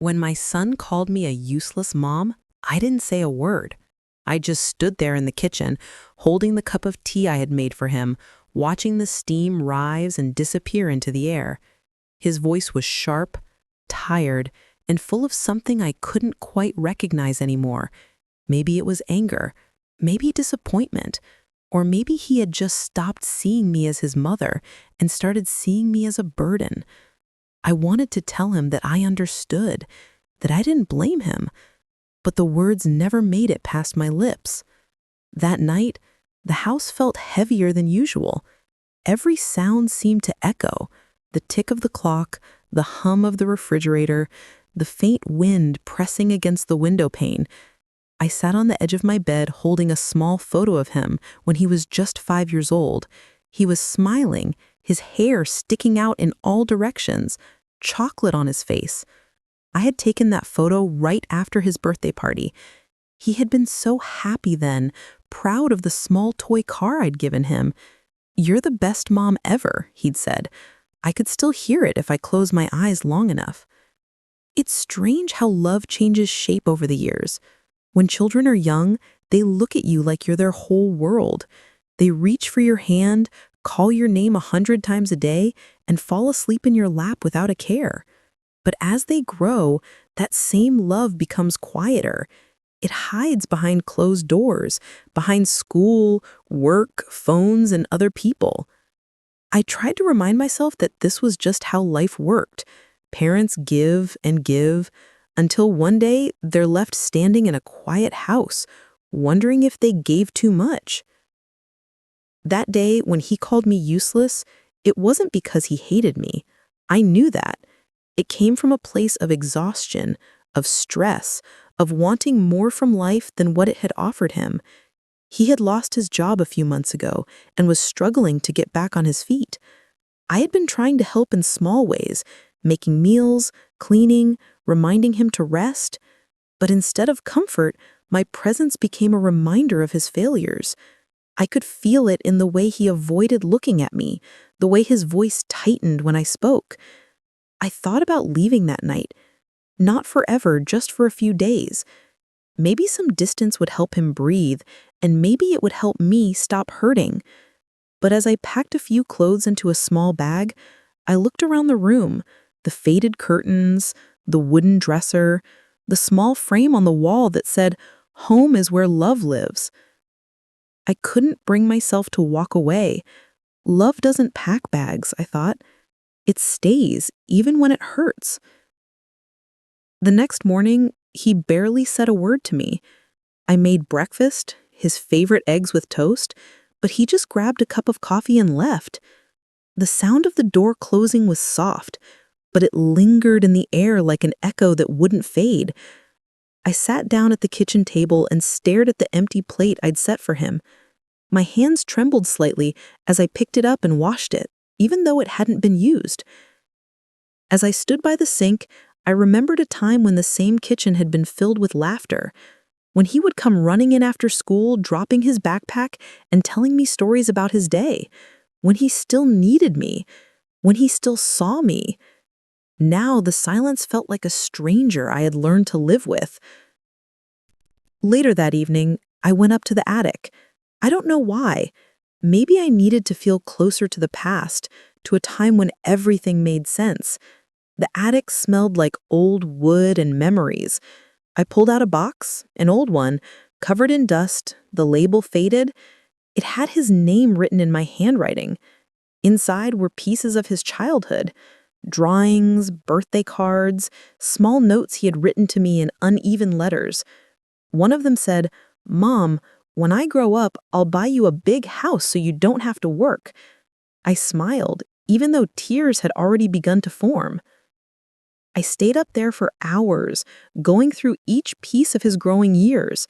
When my son called me a useless mom, I didn't say a word. I just stood there in the kitchen, holding the cup of tea I had made for him, watching the steam rise and disappear into the air. His voice was sharp, tired, and full of something I couldn't quite recognize anymore. Maybe it was anger, maybe disappointment, or maybe he had just stopped seeing me as his mother and started seeing me as a burden. I wanted to tell him that I understood, that I didn't blame him, but the words never made it past my lips. That night, the house felt heavier than usual. Every sound seemed to echo: the tick of the clock, the hum of the refrigerator, the faint wind pressing against the window pane. I sat on the edge of my bed holding a small photo of him when he was just 5 years old. He was smiling, his hair sticking out in all directions, chocolate on his face. I had taken that photo right after his birthday party. He had been so happy then, proud of the small toy car I'd given him. "You're the best mom ever," he'd said. I could still hear it if I closed my eyes long enough. It's strange how love changes shape over the years. When children are young, they look at you like you're their whole world. They reach for your hand, call your name 100 times a day, and fall asleep in your lap without a care. But as they grow, that same love becomes quieter. It hides behind closed doors, behind school, work, phones, and other people. I tried to remind myself that this was just how life worked. Parents give and give, until one day they're left standing in a quiet house, wondering if they gave too much. That day, when he called me useless, it wasn't because he hated me. I knew that. It came from a place of exhaustion, of stress, of wanting more from life than what it had offered him. He had lost his job a few months ago and was struggling to get back on his feet. I had been trying to help in small ways, making meals, cleaning, reminding him to rest. But instead of comfort, my presence became a reminder of his failures. I could feel it in the way he avoided looking at me, the way his voice tightened when I spoke. I thought about leaving that night. Not forever, just for a few days. Maybe some distance would help him breathe, and maybe it would help me stop hurting. But as I packed a few clothes into a small bag, I looked around the room, the faded curtains, the wooden dresser, the small frame on the wall that said, "Home is where love lives." I couldn't bring myself to walk away. Love doesn't pack bags, I thought. It stays, even when it hurts. The next morning, he barely said a word to me. I made breakfast, his favorite eggs with toast, but he just grabbed a cup of coffee and left. The sound of the door closing was soft, but it lingered in the air like an echo that wouldn't fade. I sat down at the kitchen table and stared at the empty plate I'd set for him. My hands trembled slightly as I picked it up and washed it, even though it hadn't been used. As I stood by the sink, I remembered a time when the same kitchen had been filled with laughter. When he would come running in after school, dropping his backpack and telling me stories about his day. When he still needed me. When he still saw me. Now the silence felt like a stranger I had learned to live with. Later that evening, I went up to the attic. I don't know why. Maybe I needed to feel closer to the past, to a time when everything made sense. The attic smelled like old wood and memories. I pulled out a box, an old one, covered in dust, the label faded. It had his name written in my handwriting. Inside were pieces of his childhood. Drawings, birthday cards, small notes he had written to me in uneven letters. One of them said, "Mom, when I grow up, I'll buy you a big house so you don't have to work." I smiled, even though tears had already begun to form. I stayed up there for hours, going through each piece of his growing years.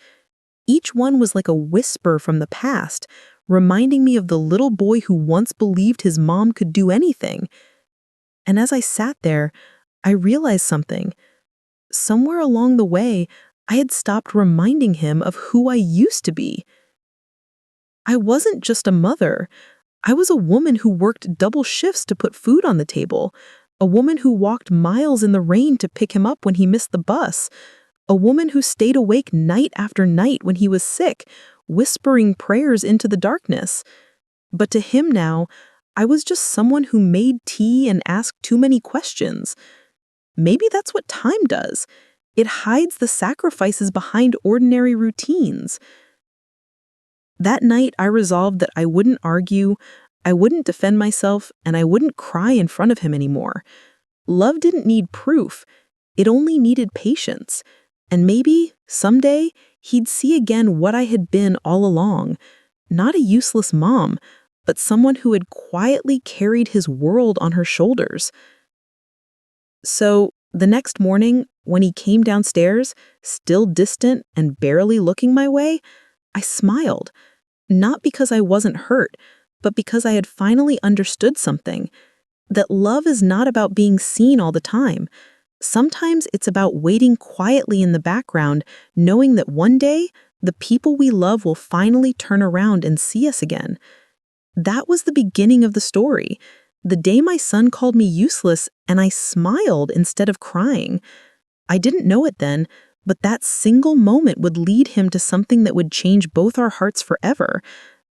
Each one was like a whisper from the past, reminding me of the little boy who once believed his mom could do anything. And as I sat there, I realized something. Somewhere along the way, I had stopped reminding him of who I used to be. I wasn't just a mother. I was a woman who worked double shifts to put food on the table, A woman who walked miles in the rain to pick him up when he missed the bus. A woman who stayed awake night after night when he was sick, whispering prayers into the darkness. But to him now, I was just someone who made tea and asked too many questions. Maybe that's what time does. It hides the sacrifices behind ordinary routines. That night, I resolved that I wouldn't argue, I wouldn't defend myself, and I wouldn't cry in front of him anymore. Love didn't need proof. It only needed patience. And maybe, someday, he'd see again what I had been all along. Not a useless mom, but someone who had quietly carried his world on her shoulders. So, the next morning, when he came downstairs, still distant and barely looking my way, I smiled. Not because I wasn't hurt, but because I had finally understood something. That love is not about being seen all the time. Sometimes it's about waiting quietly in the background, knowing that one day, the people we love will finally turn around and see us again. That was the beginning of the story. The day my son called me useless, and I smiled instead of crying. I didn't know it then, but that single moment would lead him to something that would change both our hearts forever.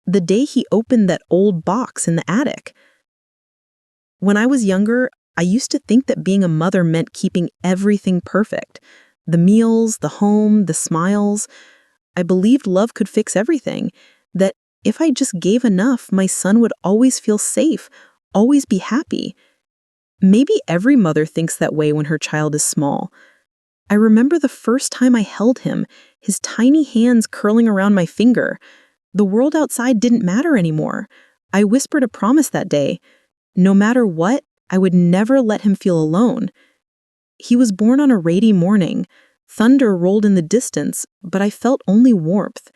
The day he opened that old box in the attic. When I was younger, I used to think that being a mother meant keeping everything perfect. The meals, the home, the smiles. I believed love could fix everything. That if I just gave enough, my son would always feel safe, always be happy. Maybe every mother thinks that way when her child is small. I remember the first time I held him, his tiny hands curling around my finger. The world outside didn't matter anymore. I whispered a promise that day. No matter what, I would never let him feel alone. He was born on a rainy morning. Thunder rolled in the distance, but I felt only warmth.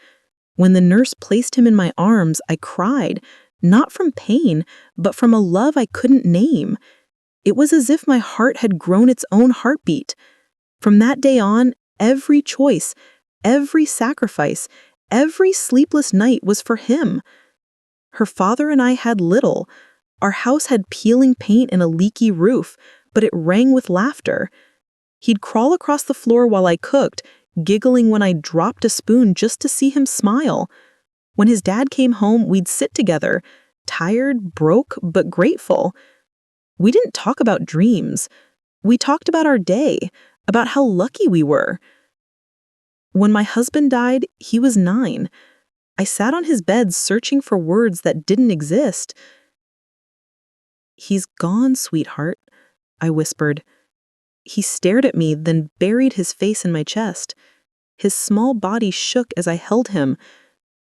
When the nurse placed him in my arms, I cried, not from pain, but from a love I couldn't name. It was as if my heart had grown its own heartbeat. From that day on, every choice, every sacrifice, every sleepless night was for him. Her father and I had little. Our house had peeling paint and a leaky roof, but it rang with laughter. He'd crawl across the floor while I cooked, giggling when I dropped a spoon just to see him smile. When his dad came home, we'd sit together, tired, broke, but grateful. We didn't talk about dreams. We talked about our day, about how lucky we were. When my husband died, he was 9. I sat on his bed searching for words that didn't exist. "He's gone, sweetheart," I whispered. He stared at me, then buried his face in my chest. His small body shook as I held him.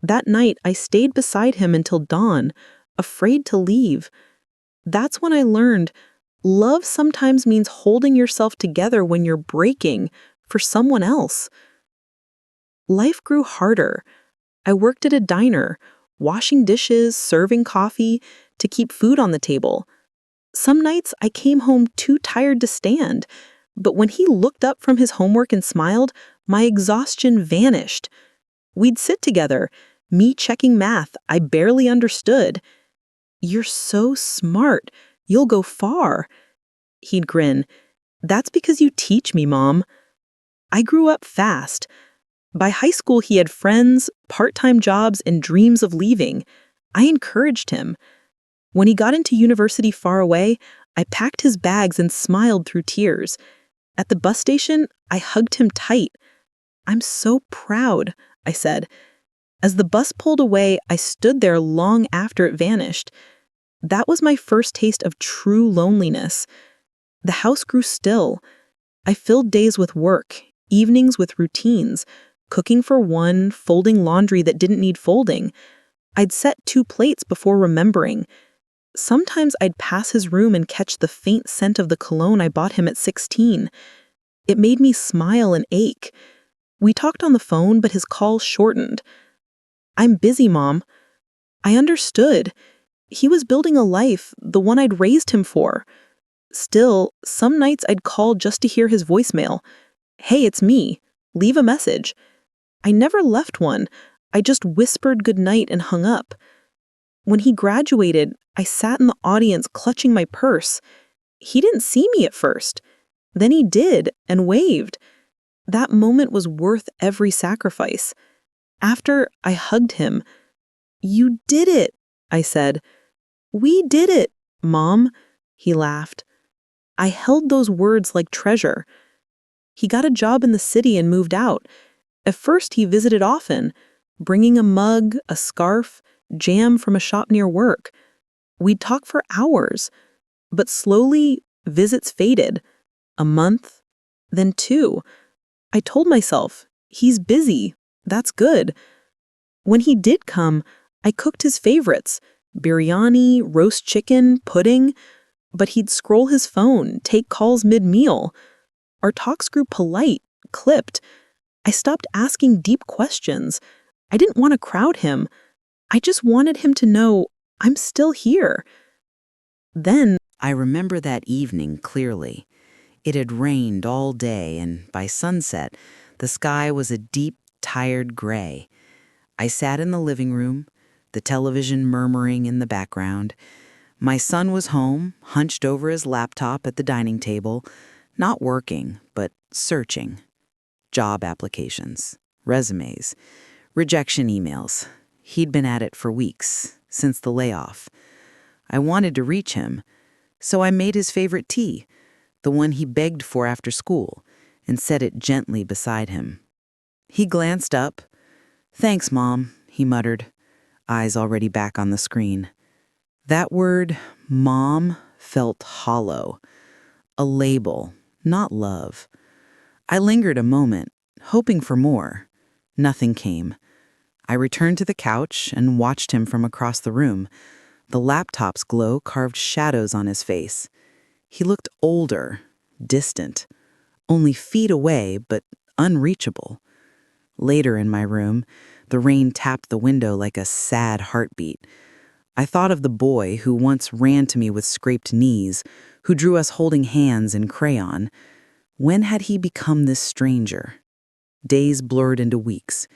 That night, I stayed beside him until dawn, afraid to leave. That's when I learned love sometimes means holding yourself together when you're breaking for someone else. Life grew harder. I worked at a diner, washing dishes, serving coffee, to keep food on the table. Some nights I came home too tired to stand, but when he looked up from his homework and smiled, my exhaustion vanished. We'd sit together, me checking math I barely understood. "You're so smart. You'll go far." He'd grin. "That's because you teach me, Mom." I grew up fast. By high school, he had friends, part-time jobs, and dreams of leaving. I encouraged him. When he got into university far away, I packed his bags and smiled through tears. At the bus station, I hugged him tight. "I'm so proud," I said. As the bus pulled away, I stood there long after it vanished. That was my first taste of true loneliness. The house grew still. I filled days with work, evenings with routines, cooking for one, folding laundry that didn't need folding. I'd set 2 plates before remembering. Sometimes I'd pass his room and catch the faint scent of the cologne I bought him at 16. It made me smile and ache. We talked on the phone, but his call shortened. "I'm busy, Mom." I understood. He was building a life, the one I'd raised him for. Still, some nights I'd call just to hear his voicemail. "Hey, it's me. Leave a message." I never left one. I just whispered goodnight and hung up. When he graduated, I sat in the audience clutching my purse. He didn't see me at first. Then he did and waved. That moment was worth every sacrifice. After I hugged him, "You did it," I said. "We did it, Mom," he laughed. I held those words like treasure. He got a job in the city and moved out. At first, he visited often, bringing a mug, a scarf, jam from a shop near work. We'd talk for hours, but slowly, visits faded. A month, then 2. I told myself, he's busy. That's good. When he did come, I cooked his favorites: biryani, roast chicken, pudding. But he'd scroll his phone, take calls mid-meal. Our talks grew polite, clipped. I stopped asking deep questions. I didn't want to crowd him. I just wanted him to know I'm still here. Then, I remember that evening clearly. It had rained all day, and by sunset, the sky was a deep, tired gray. I sat in the living room, the television murmuring in the background. My son was home, hunched over his laptop at the dining table, not working, but searching. Job applications, resumes, rejection emails. He'd been at it for weeks, since the layoff. I wanted to reach him, so I made his favorite tea, the one he begged for after school, and set it gently beside him. He glanced up. "Thanks, Mom," he muttered, eyes already back on the screen. That word, Mom, felt hollow. A label, not love. I lingered a moment, hoping for more. Nothing came. I returned to the couch and watched him from across the room. The laptop's glow carved shadows on his face. He looked older, distant, only feet away, but unreachable. Later in my room, the rain tapped the window like a sad heartbeat. I thought of the boy who once ran to me with scraped knees, who drew us holding hands in crayon. When had he become this stranger? Days blurred into weeks.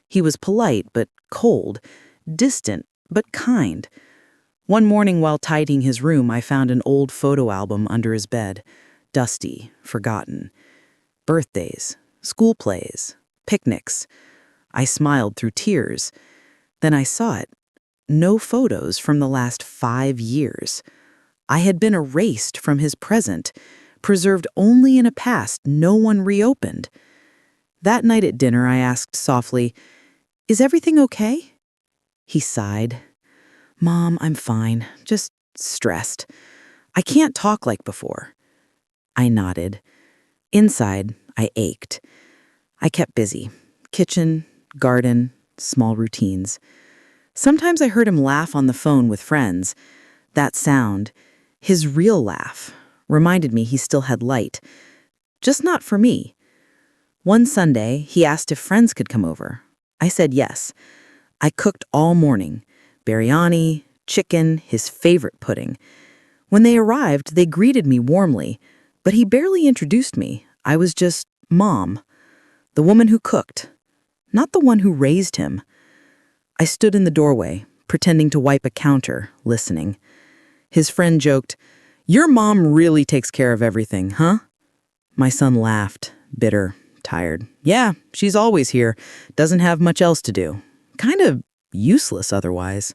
He was polite but cold, distant but kind. One morning while tidying his room, I found an old photo album under his bed, dusty, forgotten. Birthdays, school plays, picnics. I smiled through tears. Then I saw it. No photos from the last 5 years. I had been erased from his present, preserved only in a past no one reopened. That night at dinner, I asked softly, "Is everything okay?" He sighed. "Mom, I'm fine, just stressed. I can't talk like before." I nodded. Inside, I ached. I kept busy. Kitchen, garden, small routines. Sometimes I heard him laugh on the phone with friends. That sound, his real laugh, reminded me he still had light. Just not for me. One Sunday, he asked if friends could come over. I said yes. I cooked all morning. Biryani, chicken, his favorite pudding. When they arrived, they greeted me warmly, but he barely introduced me. I was just Mom, the woman who cooked, not the one who raised him. I stood in the doorway, pretending to wipe a counter, listening. His friend joked, "Your mom really takes care of everything, huh?" My son laughed, bitter, tired. "Yeah, she's always here. Doesn't have much else to do. Kind of useless otherwise."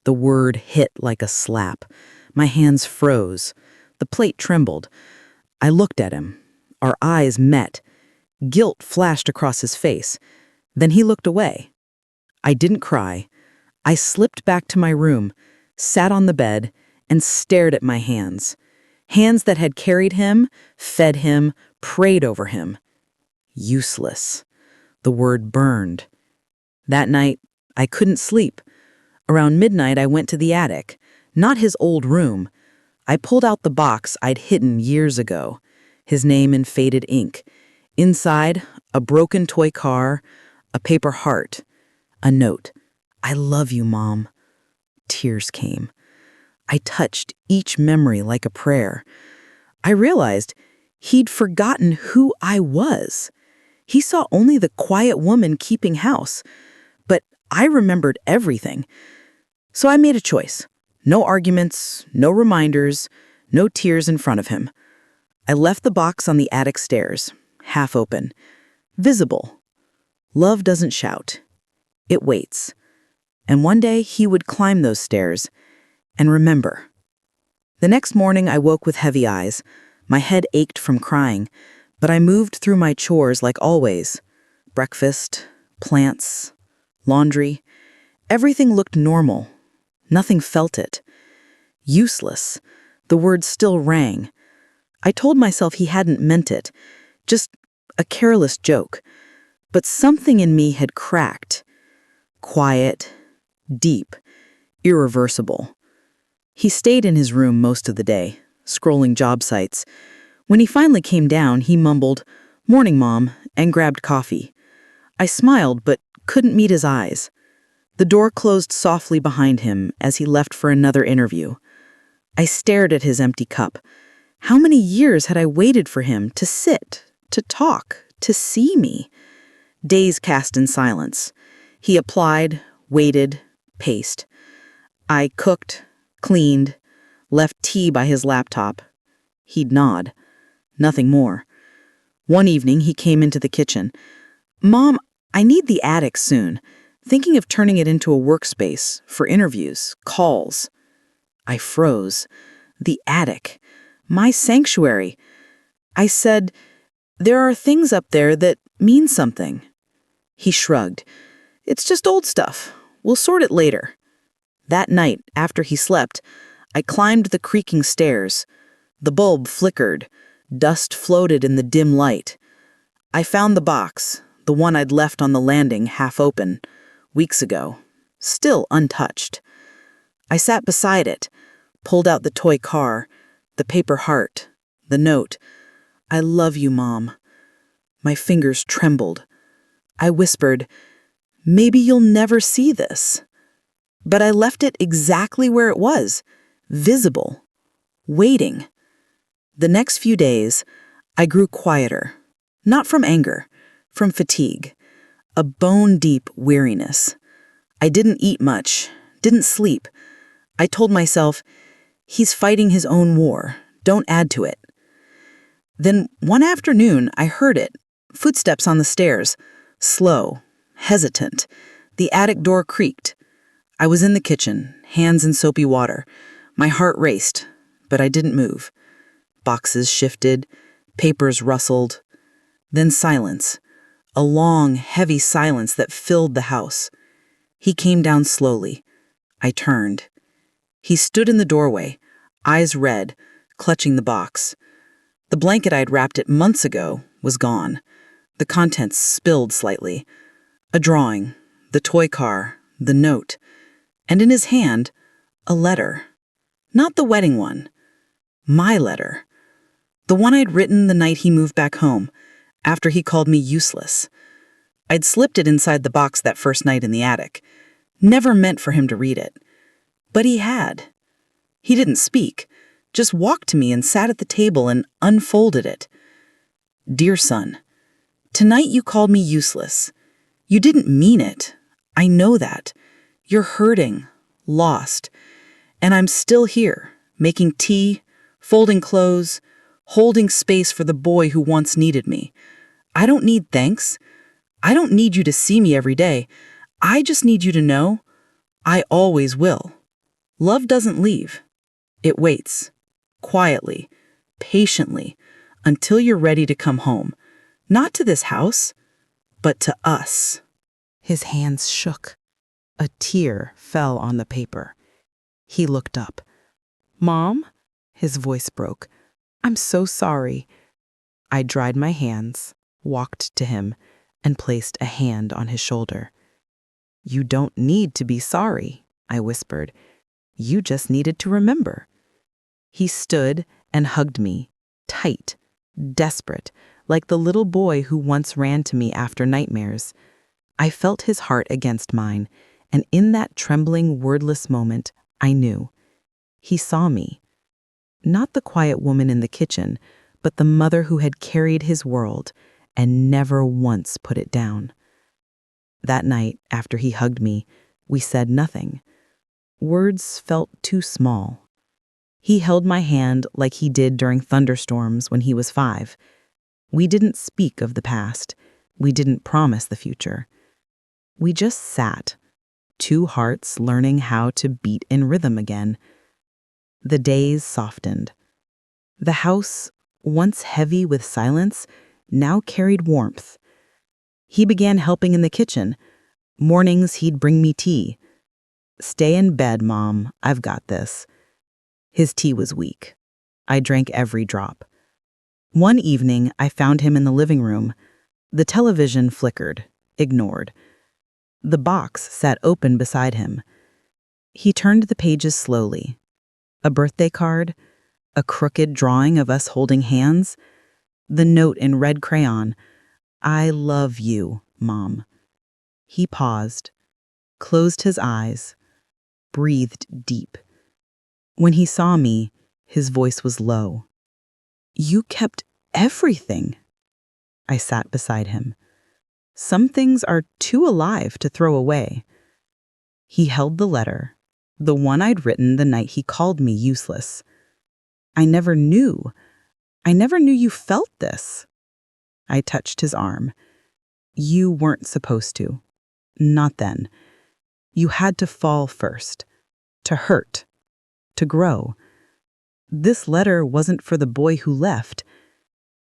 The word hit like a slap. My hands froze. The plate trembled. I looked at him. Our eyes met. Guilt flashed across his face. Then he looked away. I didn't cry. I slipped back to my room, sat on the bed, and stared at my hands. Hands that had carried him, fed him, prayed over him. Useless. The word burned. That night, I couldn't sleep. Around midnight, I went to the attic, not his old room. I pulled out the box I'd hidden years ago, his name in faded ink. Inside, a broken toy car, a paper heart, a note. "I love you, Mom." Tears came. I touched each memory like a prayer. I realized he'd forgotten who I was. He saw only the quiet woman keeping house, but I remembered everything. So I made a choice. No arguments, no reminders, No tears in front of him. I left the box on the attic stairs, half open, visible. Love doesn't shout. It waits. And one day he would climb those stairs and remember. The next morning I woke with heavy eyes. My head ached from crying, but I moved through my chores like always. Breakfast, plants, laundry. Everything looked normal. Nothing felt it. Useless. The word still rang. I told myself he hadn't meant it. Just a careless joke. But something in me had cracked. Quiet, deep, irreversible. He stayed in his room most of the day, scrolling job sites. When he finally came down, he mumbled, "Morning, Mom," and grabbed coffee. I smiled, but couldn't meet his eyes. The door closed softly behind him as he left for another interview. I stared at his empty cup. How many years had I waited for him to sit, to talk, to see me? Days cast in silence. He applied, waited, paced. I cooked, cleaned, left tea by his laptop. He'd nod. Nothing more. One evening, he came into the kitchen. "Mom, I need the attic soon. Thinking of turning it into a workspace for interviews, calls." I froze. The attic. My sanctuary. I said, "There are things up there that mean something." He shrugged. "It's just old stuff. We'll sort it later." That night, after he slept, I climbed the creaking stairs. The bulb flickered. Dust floated in the dim light. I found the box, the one I'd left on the landing half open, weeks ago, still untouched. I sat beside it, pulled out the toy car, the paper heart, the note, "I love you, Mom." My fingers trembled. I whispered, "Maybe you'll never see this." But I left it exactly where it was, visible, waiting. The next few days, I grew quieter, not from anger, from fatigue, a bone-deep weariness. I didn't eat much, didn't sleep. I told myself, he's fighting his own war, don't add to it. Then one afternoon, I heard it, footsteps on the stairs, slow, hesitant. The attic door creaked. I was in the kitchen, hands in soapy water. My heart raced, but I didn't move. Boxes shifted, papers rustled. Then silence, a long, heavy silence that filled the house. He came down slowly. I turned. He stood in the doorway, eyes red, clutching the box. The blanket I'd wrapped it months ago was gone. The contents spilled slightly. A drawing, the toy car, the note, and in his hand, a letter. Not the wedding one. My letter. The one I'd written the night he moved back home, after he called me useless. I'd slipped it inside the box that first night in the attic. Never meant for him to read it. But he had. He didn't speak, just walked to me and sat at the table and unfolded it. "Dear son, tonight you called me useless. You didn't mean it. I know that. You're hurting, lost. And I'm still here, making tea, folding clothes, holding space for the boy who once needed me. I don't need thanks. I don't need you to see me every day. I just need you to know I always will. Love doesn't leave. It waits, quietly, patiently, until you're ready to come home. Not to this house, but to us." His hands shook. A tear fell on the paper. He looked up. "Mom?" His voice broke. "I'm so sorry." I dried my hands, walked to him, and placed a hand on his shoulder. "You don't need to be sorry," I whispered. "You just needed to remember." He stood and hugged me, tight, desperate, like the little boy who once ran to me after nightmares. I felt his heart against mine, and in that trembling, wordless moment, I knew. He saw me. Not the quiet woman in the kitchen, but the mother who had carried his world and never once put it down. That night, after he hugged me, we said nothing. Words felt too small. He held my hand like he did during thunderstorms when he was 5. We didn't speak of the past. We didn't promise the future. We just sat, two hearts learning how to beat in rhythm again. The days softened. The house, once heavy with silence, now carried warmth. He began helping in the kitchen. Mornings he'd bring me tea. "Stay in bed, Mom. I've got this." His tea was weak. I drank every drop. One evening, I found him in the living room. The television flickered, ignored. The box sat open beside him. He turned the pages slowly. A birthday card, a crooked drawing of us holding hands, the note in red crayon, "I love you, Mom." He paused, closed his eyes, breathed deep. When he saw me, his voice was low. "You kept everything." I sat beside him. "Some things are too alive to throw away." He held the letter, the one I'd written the night he called me useless. I never knew you felt this." I touched his arm. "You weren't supposed to. Not then. You had to fall first, to hurt, to grow. This letter wasn't for the boy who left.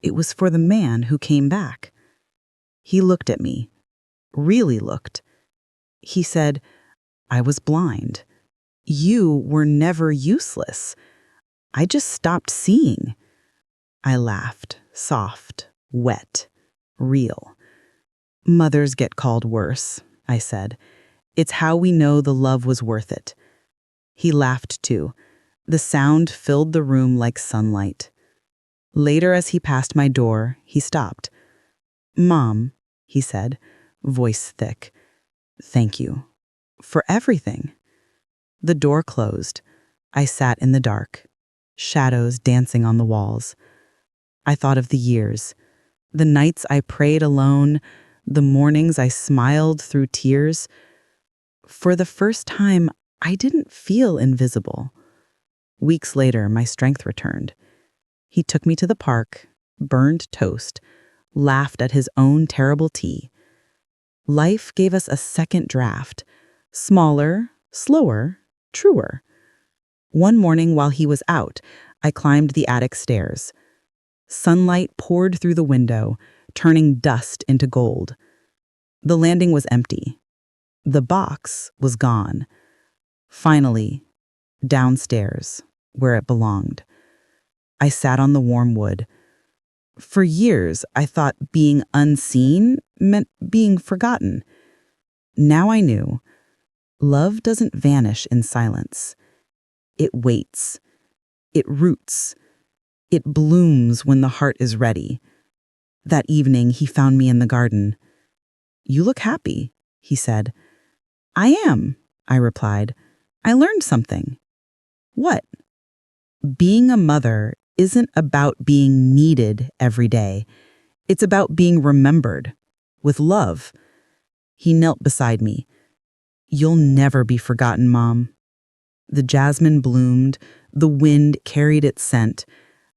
It was for the man who came back." He looked at me, really looked. He said, "I was blind. You were never useless. I just stopped seeing." I laughed, soft, wet, real. "Mothers get called worse," I said. "It's how we know the love was worth it." He laughed too. The sound filled the room like sunlight. Later, as he passed my door, he stopped. "Mom," he said, voice thick, "thank you. For everything." The door closed. I sat in the dark, shadows dancing on the walls. I thought of the years, the nights I prayed alone, the mornings I smiled through tears. For the first time, I didn't feel invisible. Weeks later, my strength returned. He took me to the park, burned toast, laughed at his own terrible tea. Life gave us a second draft, smaller, slower, truer. One morning while he was out, I climbed the attic stairs. Sunlight poured through the window, turning dust into gold. The landing was empty. The box was gone. Finally, downstairs, where it belonged. I sat on the warm wood. For years, I thought being unseen meant being forgotten. Now I knew. Love doesn't vanish in silence. It waits. It roots. It blooms when the heart is ready. That evening, he found me in the garden. "You look happy," he said. "I am," I replied. "I learned something." "What?" "Being a mother isn't about being needed every day. It's about being remembered, with love." He knelt beside me. "You'll never be forgotten, Mom." The jasmine bloomed, the wind carried its scent.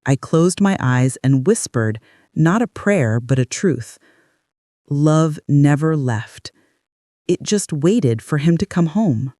I closed my eyes and whispered, not a prayer, but a truth. Love never left. It just waited for him to come home.